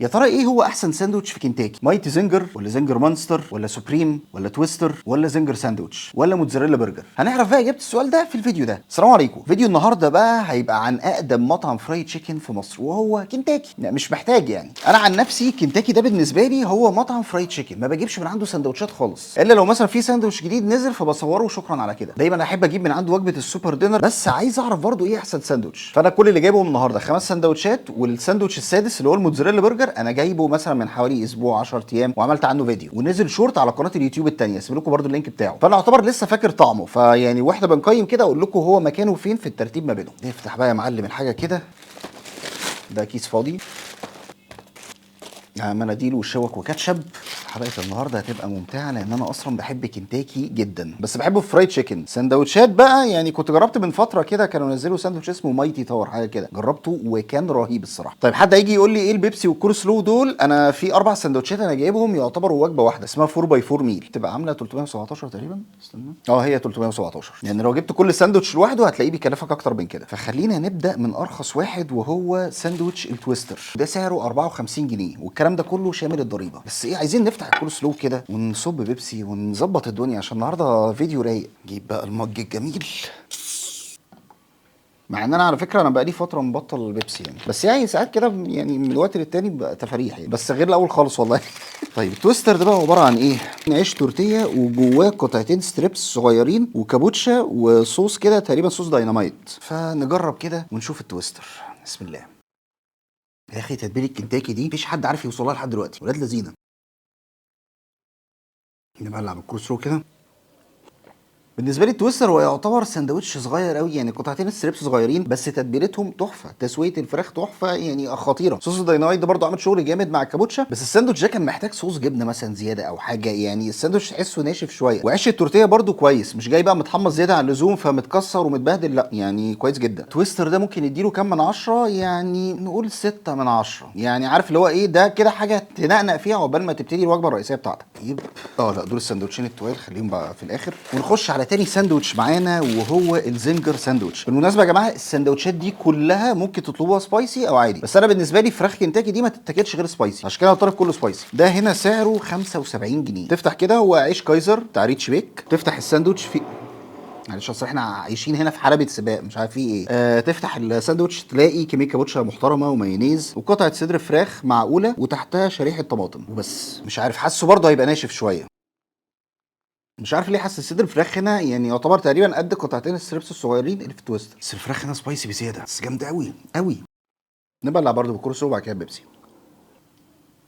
يا ترى ايه هو احسن ساندوتش في كنتاكي؟ مايتي زنجر ولا زنجر مانستر ولا سوبريم ولا تويستر ولا زنجر ساندوتش ولا موتزاريلا برجر؟ هنعرف بقى اجابه السؤال ده في الفيديو ده. السلام عليكم. فيديو النهارده بقى هيبقى عن اقدم مطعم فرايد تشيكن في مصر وهو كنتاكي. لا مش محتاج يعني. انا عن نفسي كنتاكي ده بالنسبه لي هو مطعم فرايد تشيكن، ما بجيبش من عنده سندوتشات خالص الا لو مثلا في ساندوتش جديد نزل فبصوره وشكرا على كده. دايما احب اجيب من عنده وجبه السوبر دينر، بس عايز اعرف برضو ايه احسن ساندوتش. فانا كل اللي جايبهم النهارده 5 سندوتشات، والساندوتش السادس اللي هو الموتزاريلا برجر انا جايبه مثلا من حوالي اسبوع 10 ايام، وعملت عنه فيديو ونزل شورت على قناه اليوتيوب الثانيه، سيب لكم برده اللينك بتاعه. فانا اعتبر لسه فاكر طعمه، فيعني واحنا بنقيم كده اقول لكم هو مكانه فين في الترتيب ما بينهم. نفتح بقى يا معلم الحاجه كده. ده كيس فاضي، مناديل وشوك وكاتشب. حلقه النهارده هتبقى ممتعه لان انا اصلا بحب كنتاكي جدا، بس بحبه في فرايد تشيكن. سندوتشات بقى يعني كنت جربت من فتره كده، كانوا نزلوا ساندوتش اسمه مايتي تاور حاجه كده، جربته وكان رهيب الصراحه. طيب حد هيجي يقول لي ايه البيبسي والكول سلو دول؟ انا في 4 سندوتشات انا جايبهم يعتبروا وجبه واحده اسمها 4 باي 4 ميل، تبقى عامله 317 تقريبا. استنى، هي 317. يعني لو جبت كل ساندوتش لوحده هتلاقيه بيكلفك اكتر من كده. فخلينا نبدا من ارخص واحد وهو ساندوتش التويستر. ده سعره 54 جنيه والكلام ده كله شامل الضريبه. بس ايه، عايزين نفتح الكول سلو كده ونصب بيبسي ونظبط الدنيا عشان النهارده فيديو رايق. جيب بقى المج الجميل، مع ان انا على فكره انا بقالي فتره مبطل بيبسي يعني، بس يعني ساعات كده يعني من وقت للتاني بقى تفاريح يعني، بس غير الاول خالص والله. طيب التويستر ده بقى عباره عن ايه؟ عيش تورتيه وجواه قطعتين ستريبس صغيرين وكابوتشا وصوص كده تقريبا صوص دايناميت. فنجرب كده ونشوف التويستر. بسم الله. يا اخي تتبيله كنتاكي دي مفيش حد عارف يوصلها لحد دلوقتي، ولاد لذينه. نبلع بالكروسرو كده. بالنسبه لي التويستر هو يعتبر سندوتش صغير قوي، يعني قطعتين الستريبس صغيرين بس تتبيلتهم تحفه، تسويه الفراخ تحفه يعني خطيره. صوص الدايناميت ده برضو عامل شغل جامد مع الكابوتشا، بس الساندوتش ده كان محتاج صوص جبنه مثلا زياده او حاجه، يعني الساندوتش تحسه ناشف شويه. وعيش التورتيه برضو كويس، مش جاي بقى متحمص زياده عن اللزوم فمتكسر ومتبهدل، لا يعني كويس جدا. التويستر ده ممكن يديله كام من 10؟ يعني نقول 6 من 10. يعني عارف اللي هو ايه، ده كده حاجه تنقنق فيها عقبال ما تبتدي الوجبه الرئيسيه بتاعتك. طيب لا دول الساندوتشين التوال خليهم بقى في الاخر، ونخش على تاني ساندوتش معانا وهو الزنجر ساندوتش. بالمناسبه يا جماعه الساندوتشات دي كلها ممكن تطلبوها سبايسي او عادي، بس انا بالنسبه لي فراخ كنتاكي دي ما تتاكلش غير سبايسي، عشان كده انا طالب كله سبايسي. ده هنا سعره 75 جنيه. تفتح كده، هو عيش كايزر بتاع ريتش بيك. تفتح الساندوتش في، معلش اصل احنا عايشين هنا في حلبة سباق مش عارف فيه ايه. تفتح الساندوتش تلاقي كميه كابوتشا محترمه ومايونيز وقطعه صدر فراخ معقوله وتحتها شريحه طماطم وبس. مش عارف، حاسه برضه هيبقى ناشف شويه. مش عارف ليه حاسس صدر الفراخ هنا يعني يعتبر تقريبا قد قطعتين الستريبس الصغيرين اللي في التويستر، بس الفراخ هنا سبايسي بزياده، بس جامده قوي قوي. نبلع برضه بالكورسو وبعد كده بيبسي.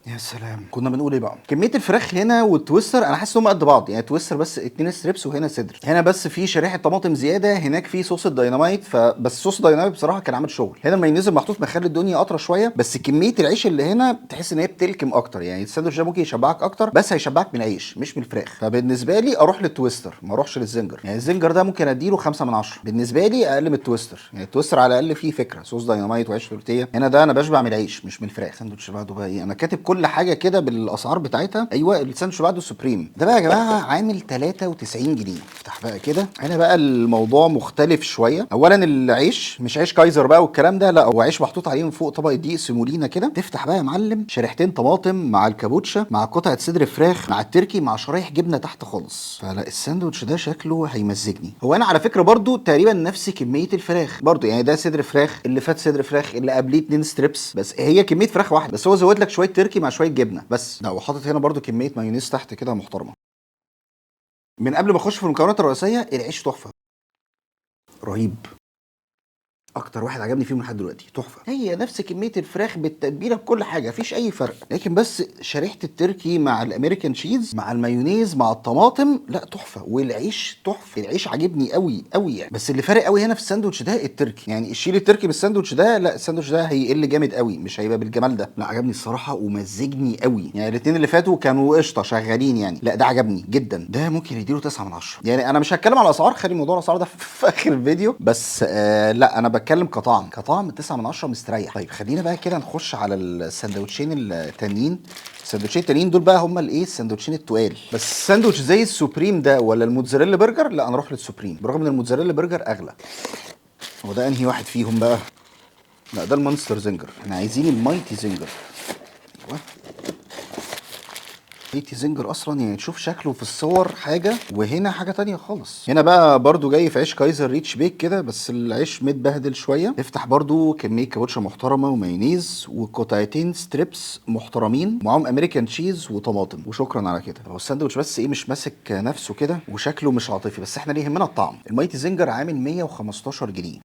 يا سلام، كنا بنقول ايه بقى؟ كميه الفراخ هنا والتويستر انا حاسس انهم قد بعض، يعني التويستر بس 2 ستريبس وهنا صدر، هنا بس في شريحه طماطم زياده، هناك في صوص الدايناميت. فبس صوص الدايناميت بصراحه كان عامل شغل. هنا المايونيز محطوط مخلي الدنيا اطرى شويه، بس كميه العيش اللي هنا تحس ان هي بتلكم اكتر، يعني الساندوتش ده ممكن يشبعك اكتر بس هيشبعك من العيش مش من الفراخ. فبالنسبه لي اروح للتويستر ما اروحش للزنجر. يعني الزنجر ده ممكن اديله 5 من 10، بالنسبه لي اقل من التويستر. يعني التويستر على الاقل فيه فكره، صوص دايناميت وعيش تورتيه، هنا ده انا بشبع من العيش مش من الفراخ. الساندوتش بعده بقى ايه؟ انا كاتب كل حاجه كده بالاسعار بتاعتها. ايوه الساندوتش بعده سوبريم ده بقى يا جماعه عامل 93 جنيه. افتح بقى كده. هنا بقى الموضوع مختلف شويه. اولا العيش مش عيش كايزر بقى والكلام ده، لا هو عيش محطوط عليه من فوق طبقه دقيق سيمولينا كده. تفتح بقى يا معلم شريحتين طماطم مع الكابوتشا مع قطعه صدر فراخ مع التركي مع شرايح جبنه تحت خالص. فلا الساندوتش ده شكله هيمزجني. هو انا على فكره برضو تقريبا نفس كميه الفراخ برضو، يعني ده صدر فراخ، اللي فات صدر فراخ، اللي قبليه 2 ستريبس، بس هي كميه فراخ واحده، بس هو زود لك شويه تركي مع شويه جبنه بس. لا وحاطط هنا برضو كميه مايونيز تحت كده محترمه. من قبل ما اخش في المكونات الرئيسيه، العيش تحفه رهيب، اكتر واحد عجبني فيهم لحد دلوقتي. تحفه، هي نفس كميه الفراخ بالتتبيله بكل حاجه، مفيش اي فرق، لكن بس شريحه التركي مع الامريكان تشيز مع المايونيز مع الطماطم لا تحفه. والعيش تحفه، العيش عاجبني قوي قوي يعني. بس اللي فارق قوي هنا في الساندوتش ده التركي، يعني شيل التركي بالساندوتش ده، لا الساندوتش ده هيقل جامد قوي، مش هيبقى بالجمال ده. لا عجبني الصراحه ومزجني قوي. يعني الاثنين اللي فاتوا كانوا قشطه شغالين يعني، لا ده عجبني جدا. ده ممكن يديله 9 من 10. يعني انا مش هتكلم على الاسعار، خلي موضوع الاسعار ده في اخر الفيديو، بس لا انا بتكلم كطعم 9 من 10 مستريح. طيب خلينا بقى كده نخش على السندوتشين التانيين. السندوتشين التانيين دول بقى هم الايه، السندوتشين التقال. بس ساندوتش زي السوبريم ده ولا الموتزاريلا برجر، لا انا اروح للسوبريم برغم ان الموتزاريلا برجر اغلى. هو ده انهي واحد فيهم بقى؟ لا ده المونستر زنجر، احنا عايزين المايتي زنجر. مايتي زنجر اصلا يعني تشوف شكله في الصور حاجه، وهنا حاجه تانية خالص. هنا بقى برضو جاي في عيش كايزر ريتش بيك كده، بس العيش متبهدل شويه. افتح برضو كميه كابوتشا محترمه ومايونيز وقطعتين ستريبس محترمين، ومعاهم امريكان تشيز وطماطم، وشكرا على كده. هو الساندوتش بس ايه مش ماسك نفسه كده وشكله مش عاطفي، بس احنا ليه يهمنا الطعم. المايتي زنجر عامل 115 جنيه.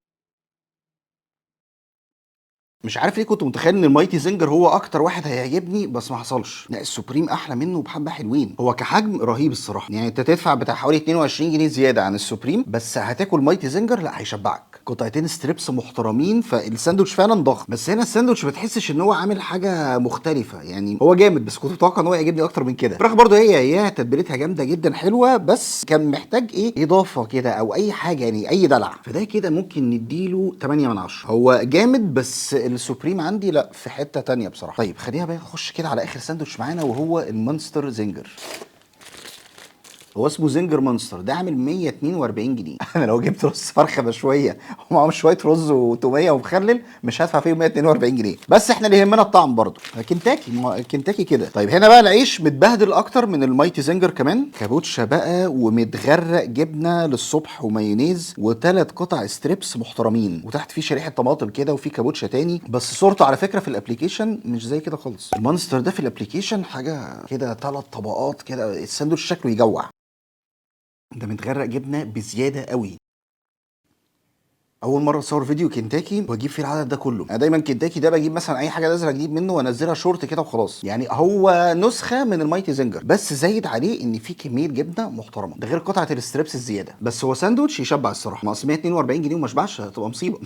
مش عارف ليه كنت متخيل ان المايتي زنجر هو اكتر واحد هيعجبني، بس ما حصلش. لا السوبريم احلى منه بحبه حلوين. هو كحجم رهيب الصراحه، يعني انت تدفع بتاع حوالي 22 جنيه زياده عن السوبريم، بس هتاكل مايتي زنجر لا هيشبعك. قطعتين ستريبس محترمين، فالساندوتش فعلا ضخم. بس هنا الساندوتش ما تحسش ان هو عامل حاجه مختلفه، يعني هو جامد بس كنت متوقع ان هو يعجبني اكتر من كده. الفراخ برده هي تتبيلتها جامده جدا حلوه، بس كان محتاج ايه اضافه كده او اي حاجه، يعني اي دلع. فده كده ممكن نديله 8 من 10. هو جامد بس السوبريم عندي لا في حته تانية بصراحه. طيب خلينا بقى نخش كده على اخر ساندوتش معانا، وهو المونستر زنجر. هو اسمه زنجر مونستر، ده عامل 142 جنيه. انا لو جبت رز فرخه مشويه ومعاهم شويه رز وتوميه ومخلل مش هدفع فيهم 142 جنيه. بس احنا اللي يهمنا الطعم برضه. كنتاكي، ما كنتاكي كده. طيب هنا بقى العيش متبهدل اكتر من المايتي زنجر كمان. كابوتشا بقى ومتغرق جبنه للصبح ومايونيز وثلاث قطع ستريبس محترمين، وتحت فيه شريحه طماطم كده، وفي كابوتشا تاني. بس صورته على فكره في الابليكيشن مش زي كده خالص. المونستر ده في الابليكيشن حاجه كده 3 طبقات كده، الساندوتش شكله يجوع. ده متغرق جبنه بزياده قوي. اول مره اصور فيديو كنتاكي واجيب فيه العدد ده كله. انا دايما كنتاكي ده بجيب مثلا اي حاجه نازله جديد منه وانزلها شورت كده وخلاص. يعني هو نسخه من المايتي زنجر، بس زايد عليه ان في كميه جبنه محترمه، ده غير قطعه الستريبس الزياده. بس هو ساندوتش يشبع الصراحه. ناقص 142 جنيه وما اشبعش هتبقى مصيبه.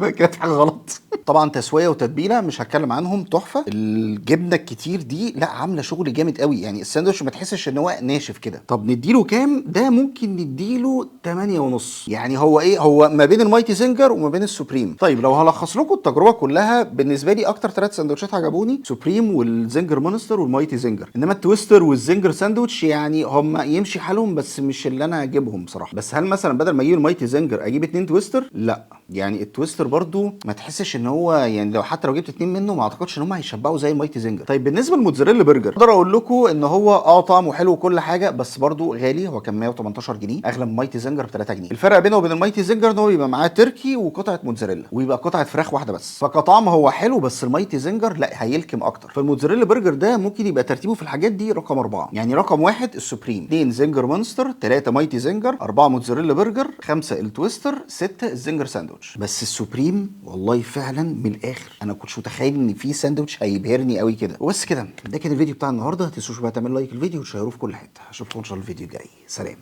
كده في حاجه غلط. طبعا تسويه وتتبيله مش هتكلم عنهم، تحفه. الجبنه الكتير دي لا عامله شغل جامد قوي، يعني الساندوتش ما تحسش ان هو ناشف كده. طب نديله كام؟ ده ممكن نديله 8 ونص. يعني هو ايه، هو ما بين المايتي زنجر وما بين السوبريم. طيب لو هلخص لكم التجربه كلها، بالنسبه لي اكتر 3 سندوتشات عجبوني سوبريم والزنجر مونستر والمايتي زنجر. انما التويستر والزنجر ساندوتش يعني هم يمشي حالهم، بس مش اللي انا اجيبهم بصراحه. بس هل مثلا بدل ما اجيب المايتي زنجر اجيب 2 تويستر؟ لا، يعني التويستر برضو ما تحسش ان هو، يعني لو حتى لو جبت 2 منه ما اعتقدش ان هم هيشبعوا زي المايتي زنجر. طيب بالنسبه للموتزاريلا برجر، اقدر اقول لكم ان هو طعمه حلو وكل حاجه، بس برضو غالي. هو كان 118 جنيه، اغلى من المايتي زنجر ب 3 جنيه. الفرق بينه وبين المايتي زنجر ان هو بيبقى معاه تركي وقطعه موتزاريلا، ويبقى قطعه فراخ واحده بس. فكطعم هو حلو، بس المايتي زنجر لا هيلكم اكتر. فالموتزاريلا برجر ده ممكن يبقى ترتيبه في الحاجات دي رقم 4. يعني رقم 1 السوبريم، 2 زنجر مونستر، 3 مايتي زنجر، 4 موتزاريلا برجر، 5 التويستر، 6 الزنجر ساندوتش. بس السوبريم والله فعلا من الاخر انا كنتش متخيل ان في ساندوتش هيبهرني قوي كده. وبس كده، ده كان الفيديو بتاع النهارده. ما تنسوش بقى تعملوا لايك الفيديو وتشيروه في كل حته. اشوفكم ان شاء الله الفيديو الجاي. سلام.